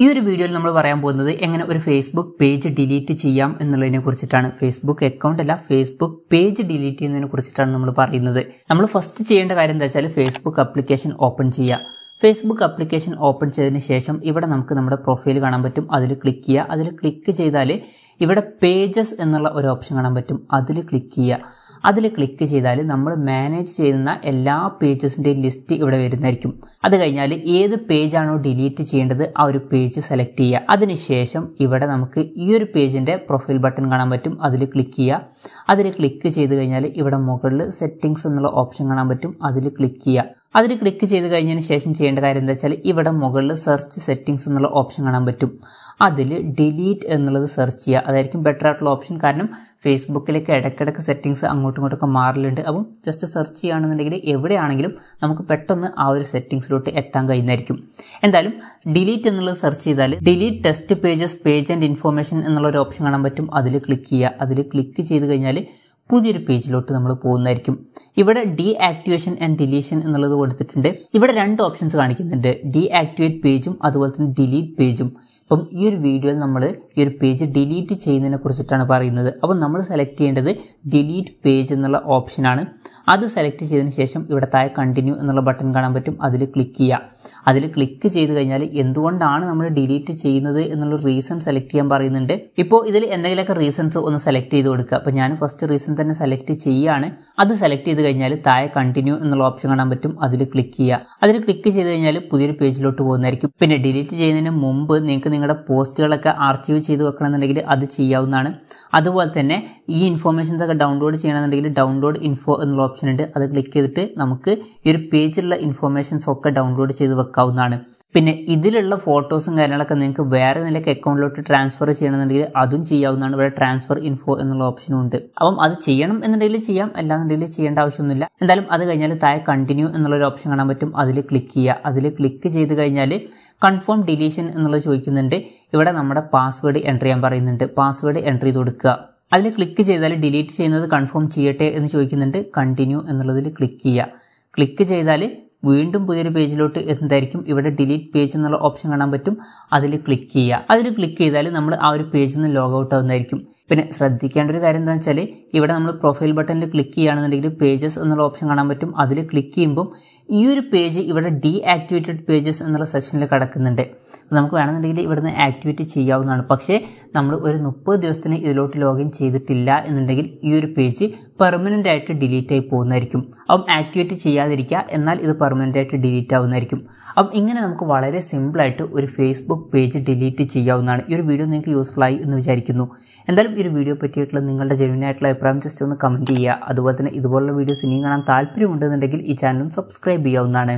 ഈ ഒരു വീഡിയോയിൽ നമ്മൾ പറയാൻ പോകുന്നത് എങ്ങനെ ഒരു ഫേസ്ബുക്ക് പേജ് ഡിലീറ്റ് ചെയ്യാം എന്നുള്ളതിനെ കുറിച്ചിട്ടാണ്. ഫേസ്ബുക്ക് അക്കൗണ്ട് അല്ല, ഫേസ്ബുക്ക് പേജ് ഡിലീറ്റ് ചെയ്യുന്നതിനെ കുറിച്ചിട്ടാണ് നമ്മൾ പറയുന്നത്. നമ്മൾ ഫസ്റ്റ് ചെയ്യേണ്ട കാര്യം എന്താ വെച്ചാൽ ഫേസ്ബുക്ക് ആപ്ലിക്കേഷൻ ഓപ്പൺ ചെയ്യുക. ഫേസ്ബുക്ക് ആപ്ലിക്കേഷൻ ഓപ്പൺ ചെയ്തതിന് ശേഷം ഇവിടെ നമുക്ക് നമ്മുടെ പ്രൊഫൈൽ കാണാൻ പറ്റും. അതിൽ ക്ലിക്ക് ചെയ്യുക. അതിൽ ക്ലിക്ക് ചെയ്താൽ ഇവിടെ പേജസ് എന്നുള്ള ഒരു ഓപ്ഷൻ കാണാൻ പറ്റും. അതിൽ ക്ലിക്ക് ചെയ്യുക. അതിൽ ക്ലിക്ക് ചെയ്താൽ നമ്മൾ മാനേജ് ചെയ്യുന്ന എല്ലാ പേജസിൻ്റെയും ലിസ്റ്റ് ഇവിടെ വരുന്നതായിരിക്കും. അത് കഴിഞ്ഞാൽ ഏത് പേജാണോ ഡിലീറ്റ് ചെയ്യേണ്ടത് ആ ഒരു പേജ് സെലക്ട് ചെയ്യുക. അതിനുശേഷം ഇവിടെ നമുക്ക് ഈ ഒരു പേജിൻ്റെ പ്രൊഫൈൽ ബട്ടൺ കാണാൻ പറ്റും. അതിൽ ക്ലിക്ക് ചെയ്യുക. അതിൽ ക്ലിക്ക് ചെയ്ത് കഴിഞ്ഞാൽ ഇവിടെ മുകളിൽ സെറ്റിങ്സ് എന്നുള്ള ഓപ്ഷൻ കാണാൻ പറ്റും. അതിൽ ക്ലിക്ക് ചെയ്യുക. അതിൽ ക്ലിക്ക് ചെയ്ത് കഴിഞ്ഞതിന് ശേഷം ചെയ്യേണ്ട കാര്യം എന്താ വെച്ചാൽ ഇവിടെ മുകളിൽ സെർച്ച് സെറ്റിങ്സ് എന്നുള്ള ഓപ്ഷൻ കാണാൻ പറ്റും. അതിൽ ഡിലീറ്റ് എന്നുള്ളത് സെർച്ച് ചെയ്യുക. അതായിരിക്കും ബെറ്റർ ആയിട്ടുള്ള ഓപ്ഷൻ. കാരണം ഫേസ്ബുക്കിലേക്ക് ഇടയ്ക്കിടയ്ക്ക് സെറ്റിങ്സ് അങ്ങോട്ടും ഇങ്ങോട്ടൊക്കെ മാറലുണ്ട്. അപ്പം ജസ്റ്റ് സെർച്ച് ചെയ്യുകയാണെന്നുണ്ടെങ്കിൽ എവിടെയാണെങ്കിലും നമുക്ക് പെട്ടെന്ന് ആ ഒരു സെറ്റിങ്സിലോട്ട് എത്താൻ കഴിയുന്നതായിരിക്കും. എന്തായാലും ഡിലീറ്റ് എന്നുള്ളത് സെർച്ച് ചെയ്താൽ delete test pages page and information എന്നുള്ളൊരു ഓപ്ഷൻ കാണാൻ പറ്റും. അതിൽ ക്ലിക്ക് ചെയ്യുക. അതിൽ ക്ലിക്ക് ചെയ്ത് കഴിഞ്ഞാൽ പുതിയൊരു പേജിലോട്ട് നമ്മൾ പോകുന്നതായിരിക്കും. ഇവിടെ ഡീആക്ടിവേഷൻ ആൻഡ് ഡിലീഷൻ എന്നുള്ളത് കൊടുത്തിട്ടുണ്ട്. ഇവിടെ രണ്ട് ഓപ്ഷൻസ് കാണിക്കുന്നുണ്ട്, ഡീആക്ടിവേറ്റ് പേജും അതുപോലെ തന്നെ ഡിലീറ്റ് പേജും. അപ്പം ഈ ഒരു വീഡിയോയിൽ നമ്മൾ ഈ ഒരു പേജ് ഡിലീറ്റ് ചെയ്യുന്നതിനെ കുറിച്ചിട്ടാണ് പറയുന്നത്. അപ്പം നമ്മൾ സെലക്ട് ചെയ്യേണ്ടത് ഡിലീറ്റ് പേജ് എന്നുള്ള ഓപ്ഷനാണ്. അത് സെലക്ട് ചെയ്തതിന് ശേഷം ഇവിടെ താഴെ കണ്ടിന്യൂ എന്നുള്ള ബട്ടൺ കാണാൻ പറ്റും. അതിൽ ക്ലിക്ക് ചെയ്യുക. അതിൽ ക്ലിക്ക് ചെയ്ത് കഴിഞ്ഞാൽ എന്തുകൊണ്ടാണ് നമ്മൾ ഡിലീറ്റ് ചെയ്യുന്നത് എന്നുള്ള റീസൺ സെലക്ട് ചെയ്യാൻ പറയുന്നുണ്ട്. ഇപ്പോൾ ഇതിൽ എന്തെങ്കിലുമൊക്കെ റീസൺസ് ഒന്ന് സെലക്ട് ചെയ്ത് കൊടുക്കുക. അപ്പോൾ ഞാൻ ഫസ്റ്റ് റീസൺ തന്നെ സെലക്ട് ചെയ്യുകയാണ്. അത് സെലക്ട് ചെയ്ത് കഴിഞ്ഞാൽ താഴെ കണ്ടിന്യൂ എന്നുള്ള ഓപ്ഷൻ കാണാൻ പറ്റും. അതിൽ ക്ലിക്ക് ചെയ്യുക. അതിൽ ക്ലിക്ക് ചെയ്ത് കഴിഞ്ഞാൽ പുതിയൊരു പേജിലോട്ട് പോകുന്നതായിരിക്കും. പിന്നെ ഡിലീറ്റ് ചെയ്യുന്നതിന് മുമ്പ് നിങ്ങൾക്ക് നിങ്ങളുടെ പോസ്റ്റുകളൊക്കെ ആർച്ചീവ് ചെയ്ത് വെക്കണമെന്നുണ്ടെങ്കിൽ അത് ചെയ്യാവുന്നതാണ്. അതുപോലെ തന്നെ ഈ ഇൻഫോർമേഷൻസ് ഒക്കെ ഡൗൺലോഡ് ചെയ്യണമെന്നുണ്ടെങ്കിൽ ഡൗൺലോഡ് ഇൻഫോ എന്നുള്ള ഓപ്ഷൻ ഉണ്ട്. അത് ക്ലിക്ക് ചെയ്തിട്ട് നമുക്ക് ഈ ഒരു പേജിലുള്ള ഇൻഫോർമേഷൻസ് ഒക്കെ ഡൗൺലോഡ് ചെയ്ത് വെക്കാവുന്നതാണ്. പിന്നെ ഇതിലുള്ള ഫോട്ടോസും കാര്യങ്ങളൊക്കെ നിങ്ങൾക്ക് വേറെ നിലയ്ക്ക് അക്കൗണ്ടിലോട്ട് ട്രാൻസ്ഫർ ചെയ്യണമെന്നുണ്ടെങ്കിൽ അതും ചെയ്യാവുന്നതാണ്. ഇവിടെ ട്രാൻസ്ഫർ ഇൻഫോ എന്നുള്ള ഓപ്ഷനും ഉണ്ട്. അപ്പം അത് ചെയ്യണം എന്നുണ്ടെങ്കിൽ ചെയ്യാം, അല്ലാന്നുണ്ടെങ്കിൽ ചെയ്യേണ്ട ആവശ്യമൊന്നുമില്ല. എന്തായാലും അത് കഴിഞ്ഞാൽ താഴെ കണ്ടിന്യൂ എന്നുള്ളൊരു ഓപ്ഷൻ കാണാൻ പറ്റും. അതിൽ ക്ലിക്ക് ചെയ്യുക. അതിൽ ക്ലിക്ക് ചെയ്ത് കഴിഞ്ഞാൽ കൺഫേം ഡിലീഷൻ എന്നുള്ളത് ചോദിക്കുന്നുണ്ട്. ഇവിടെ നമ്മുടെ പാസ്വേഡ് എൻ്റർ ചെയ്യാൻ പറയുന്നുണ്ട്. പാസ്വേഡ് എൻ്റർ ചെയ്ത് കൊടുക്കുക. അതിൽ ക്ലിക്ക് ചെയ്താൽ ഡിലീറ്റ് ചെയ്യുന്നത് കൺഫേം ചെയ്യട്ടെ എന്ന് ചോദിക്കുന്നുണ്ട്. കണ്ടിന്യൂ എന്നുള്ളതിൽ ക്ലിക്ക് ചെയ്യുക. ക്ലിക്ക് ചെയ്താൽ വീണ്ടും പുതിയൊരു പേജിലോട്ട് എന്തായിരിക്കും. ഇവിടെ ഡിലീറ്റ് പേജ് എന്നുള്ള ഓപ്ഷൻ കാണാൻ പറ്റും. അതിൽ ക്ലിക്ക് ചെയ്യുക. അതിൽ ക്ലിക്ക് ചെയ്താൽ നമ്മൾ ആ ഒരു പേജിൽ നിന്ന് ലോഗ് ഔട്ട് ആവുന്നതായിരിക്കും. പിന്നെ ശ്രദ്ധിക്കേണ്ട ഒരു കാര്യം എന്താണെന്ന് വെച്ചാൽ ഇവിടെ നമ്മൾ പ്രൊഫൈൽ ബട്ടണിൽ ക്ലിക്ക് ചെയ്യുകയാണെന്നുണ്ടെങ്കിൽ പേജസ് എന്നുള്ള ഓപ്ഷൻ കാണാൻ പറ്റും. അതിൽ ക്ലിക്ക് ചെയ്യുമ്പം ഈ ഒരു പേജ് ഇവിടെ ഡീആക്ടിവേറ്റഡ് പേജസ് എന്നുള്ള സെക്ഷനിൽ കിടക്കുന്നുണ്ട്. നമുക്ക് വേണമെന്നുണ്ടെങ്കിൽ ഇവിടുന്ന് ആക്ടിവേറ്റ് ചെയ്യാവുന്നതാണ്. പക്ഷേ നമ്മൾ ഒരു 30 ദിവസത്തിന് ഇതിലോട്ട് ലോഗിൻ ചെയ്തിട്ടില്ല എന്നുണ്ടെങ്കിൽ ഈ ഒരു പേജ് പെർമനൻ്റ് ആയിട്ട് ഡിലീറ്റ് ആയി പോകുന്നതായിരിക്കും. അപ്പം ആക്ടിവേറ്റ് ചെയ്യാതിരിക്കുക, എന്നാൽ ഇത് പെർമനൻ്റ് ആയിട്ട് ഡിലീറ്റ് ആവുന്നതായിരിക്കും. അപ്പം ഇങ്ങനെ നമുക്ക് വളരെ സിമ്പിളായിട്ട് ഒരു ഫേസ്ബുക്ക് പേജ് ഡിലീറ്റ് ചെയ്യാവുന്നതാണ്. ഈ ഒരു വീഡിയോ നിങ്ങൾക്ക് യൂസ്ഫുൾ ആയി എന്ന് വിചാരിക്കുന്നു. എന്തായാലും ഈ ഒരു വീഡിയോ പറ്റിയിട്ടുള്ള നിങ്ങളുടെ ജെന്യുവൻ ആയിട്ടുള്ള അഭിപ്രായം ജസ്റ്റ് ഒന്ന് കമൻറ്റ് ചെയ്യുക. അതുപോലെ തന്നെ ഇതുപോലുള്ള വീഡിയോസ് ഇനിയും കാണാൻ താല്പര്യമുണ്ടെന്നുണ്ടെങ്കിൽ ഈ ചാനലും സബ്സ്ക്രൈബ് ചെയ്യാവുന്നതാണ്.